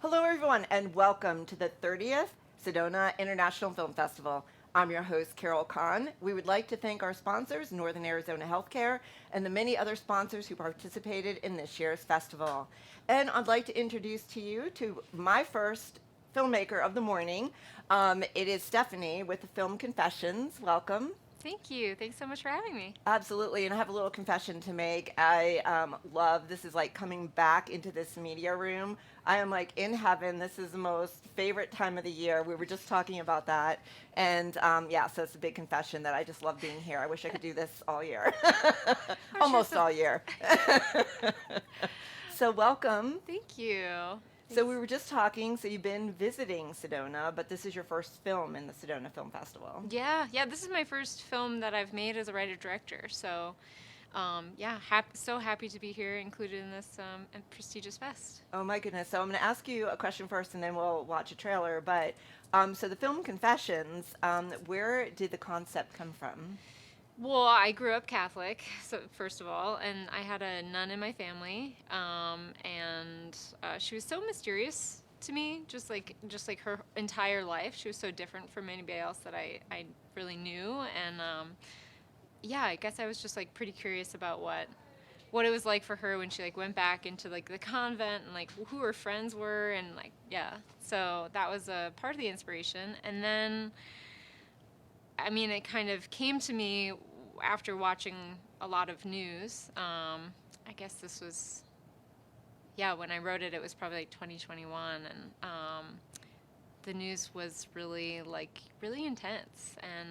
Hello, everyone, and welcome to the 30th Sedona International Film Festival. I'm your host, Carol Kahn. We would like to thank our sponsors, Northern Arizona Healthcare, and the many other sponsors who participated in this year's festival. And I'd like to introduce to you to my first filmmaker of the morning. It is Stephanie with the Film Confessions. Welcome. Thank you. Thanks so much for having me. Absolutely, and I have a little confession to make. I love this is like coming back into this media room. I am like in heaven. This is the most favorite time of the year. We were just talking about that, and yeah, so it's a big confession that I just love being here. I wish I could do this all year, Oh, sure. almost all year. So welcome. Thank you. So we were just talking. So you've been visiting Sedona, but this is your first film in the Sedona Film Festival. Yeah. This is my first film that I've made as a writer-director. So, yeah, so happy to be here, included in this prestigious fest. Oh my goodness. So I'm going to ask you a question first and then we'll watch a trailer. But so the film Confessions, where did the concept come from? Well, I grew up Catholic, so first of all, and I had a nun in my family, and she was so mysterious to me, just like her entire life. She was so different from anybody else that I really knew, and yeah, I guess I was just like pretty curious about what it was like for her when she like went back into like the convent and like who her friends were and like yeah. So that was a part of the inspiration, and then I mean, it kind of came to me after watching a lot of news. I guess this was, yeah, when I wrote it, it was probably like 2021, and the news was really really intense, and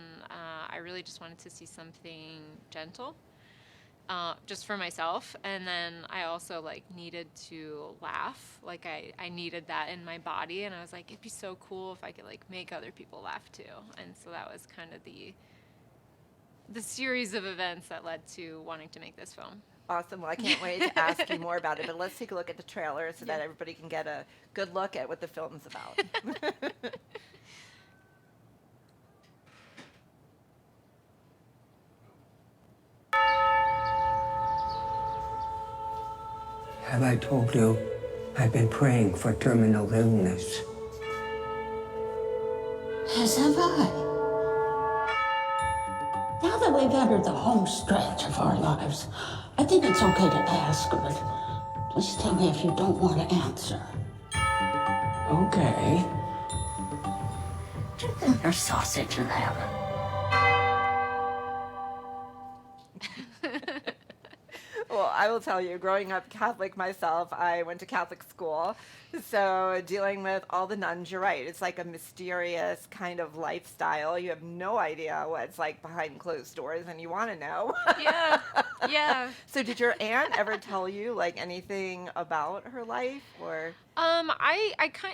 I really just wanted to see something gentle. Just for myself, and then I also like needed to laugh. Like I needed that in my body, and I was like, it'd be so cool if I could like make other people laugh too. And so that was kind of the series of events that led to wanting to make this film. Awesome. Well, I can't wait to ask you more about it. But let's take a look at the trailer so that Yeah. everybody can get a good look at what the film's about. Have I told you I've been praying for terminal illness? As have I. Now that we've entered the home stretch of our lives, I think it's okay to ask, but please tell me if you don't want to answer. Okay. Chicken or sausage in heaven? Well, I will tell you, growing up Catholic myself, I went to Catholic school. So dealing with all the nuns, you're right. It's like a mysterious kind of lifestyle. You have no idea what's like behind closed doors, and you want to know. Yeah, yeah. So did your aunt ever tell you like anything about her life or?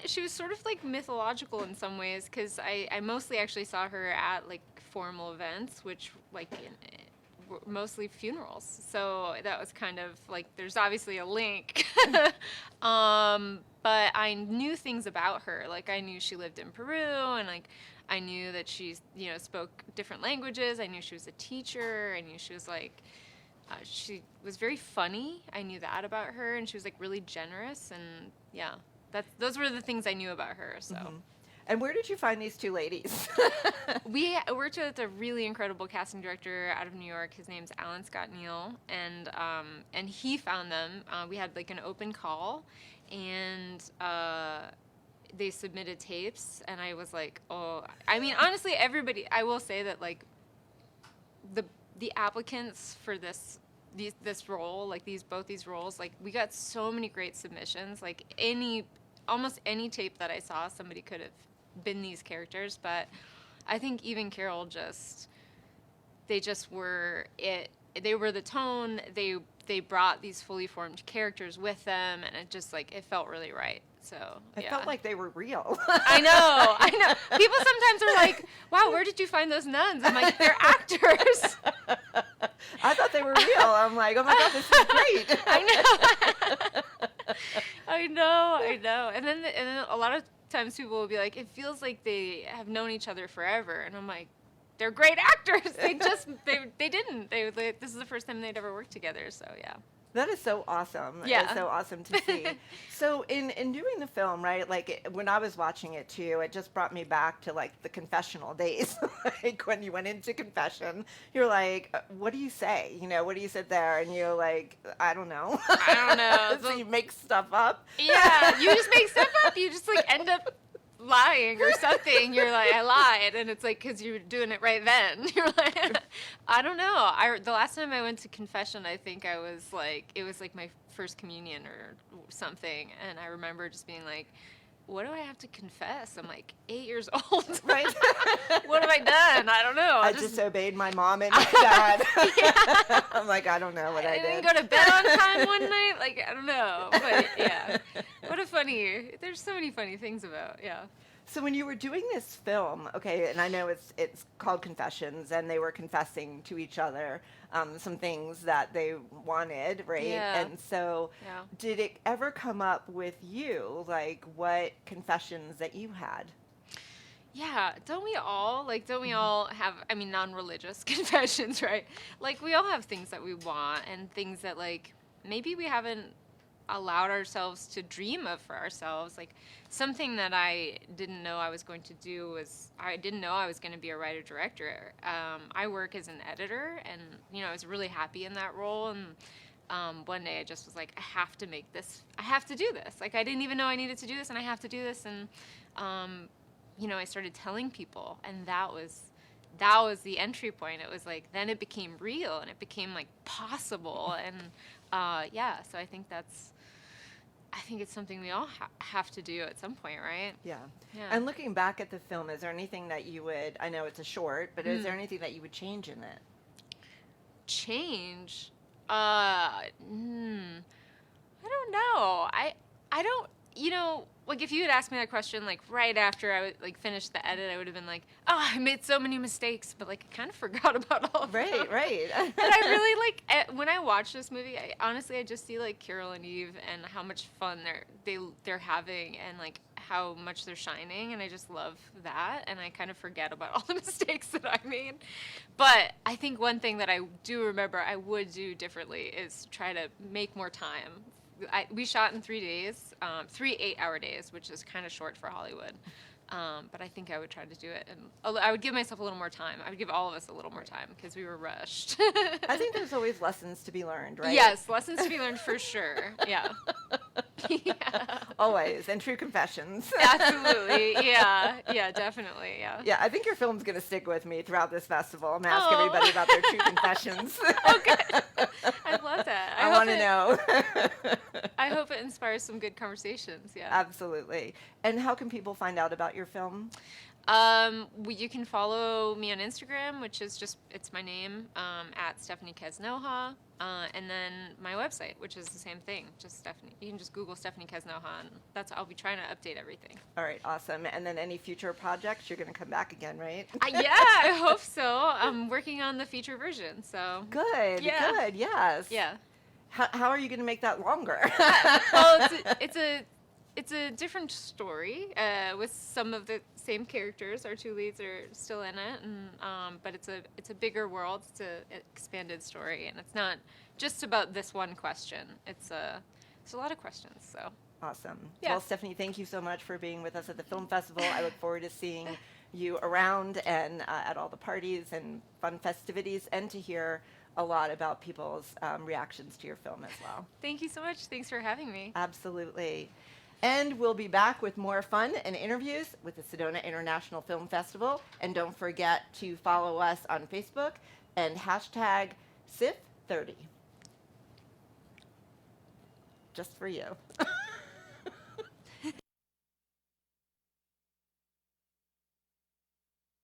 She was sort of like mythological in some ways because I mostly actually saw her at like formal events, which like were mostly funerals. So that was kind of like there's obviously a link. But I knew things about her. Like I knew she lived in Peru, and like I knew that she spoke different languages. I knew she was a teacher. I knew she was like she was very funny. I knew that about her, and she was like really generous, and yeah, those were the things I knew about her. So And where did you find these two ladies? we worked with a really incredible casting director out of New York. His name's Alan Scott Neal, and he found them. We had like an open call, and they submitted tapes, and I was like, oh, I mean, honestly, everybody. I will say that like the applicants for this role, like both these roles, like we got so many great submissions. Like almost any tape that I saw, somebody could have been these characters. But I think even Carol they just were it. They were the tone. They brought these fully formed characters with them, and it just like it felt really right. So I yeah. felt like they were real. I know. People sometimes are like, "Wow, where did you find those nuns?" I'm like, "They're actors." I thought they were real. I'm like, oh my God, this is great. I know. I know. And then a lot of times people will be like, "It feels like they have known each other forever," and I'm like, "They're great actors. They didn't. This is the first time they'd ever worked together." So yeah. That is so awesome. Yeah. It's so awesome to see. So in doing the film, right, like when I was watching it too, it just brought me back to like the confessional days. Like when you went into confession, you're like, what do you say? You know, what do you sit there? And you're like, I don't know. I don't know. So you make stuff up. Yeah, you just make stuff up. You just like end up lying or something. You're like, I lied, and it's like because you're doing it right then. You're like, I don't know. The last time I went to confession, I think I was like, it was like my first communion or something, and I remember just being like, what do I have to confess? I'm like 8 years old. Right. What have I done? I don't know. I disobeyed my mom and my dad. Yeah. I'm like, I don't know what I didn't did. go to bed on time one night. Like, I don't know. But yeah. What a funny, there's so many funny things about, yeah. So when you were doing this film, okay, and I know it's called Confessions, and they were confessing to each other some things that they wanted, right? Yeah. And so, Yeah. did it ever come up with you, like what confessions that you had? Yeah, don't we all have, I mean, non-religious confessions, right? Like, we all have things that we want and things that, like, maybe we haven't allowed ourselves to dream of for ourselves. Like, something that I didn't know I was going to do was, I didn't know I was going to be a writer-director. I work as an editor, and, you know, I was really happy in that role, and one day I just was like, I have to make this, I have to do this. Like, I didn't even know I needed to do this, and I have to do this, and, you know, I started telling people, and that was the entry point. It was like, then it became real, and it became like possible, and yeah. So I think it's something we all have to do at some point, right? Yeah. Yeah. And looking back at the film, is there anything that you would, I know it's a short, but is there anything that you would change in it? Change? I don't know. I don't, you know, like if you had asked me that question like right after I would like finish the edit, I would have been like, oh, I made so many mistakes, but like I kind of forgot about all of them. Right, right. But I really like when I watch this movie, I just see like Carol and Eve and how much fun they're having, and like how much they're shining, and I just love that, and I kind of forget about all the mistakes that I made. But I think one thing that I do remember I would do differently is try to make more time. We shot in 3 days, 3 8-hour days, which is kind of short for Hollywood. But I think I would try to do it, and I would give myself a little more time. I would give all of us a little more time because we were rushed. I think there's always lessons to be learned, right? Yes, lessons to be learned for sure. Yeah. Yeah. Always. And true confessions. Absolutely. Yeah. Yeah, definitely. Yeah. Yeah, I think your film's going to stick with me throughout this festival. I'm going to ask Oh. everybody about their true confessions. Okay. I love that. I want to it- know. I hope it inspires some good conversations. Yeah. Absolutely. And how can people find out about your film? You can follow me on Instagram, which is it's my name, at Stephanie Kesnoha, and then my website, which is the same thing, just Stephanie. You can just Google Stephanie Kesnoha, and I'll be trying to update everything. All right, awesome. And then any future projects, you're going to come back again, right? Yeah, I hope so. I'm working on the feature version, so. Good, Yeah. good, yes. Yeah. How are you going to make that longer? Well, it's a different story with some of the same characters. Our two leads are still in it, and but it's a bigger world. It's an expanded story, and it's not just about this one question. It's a lot of questions. So Awesome. Yeah. Well, Stephanie, thank you so much for being with us at the film festival. I look forward to seeing you around and at all the parties and fun festivities, and to hear a lot about people's reactions to your film as well. thank you so much. Thanks for having me. Absolutely. And we'll be back with more fun and interviews with the Sedona International Film Festival. And don't forget to follow us on Facebook and hashtag SIF30. Just for you.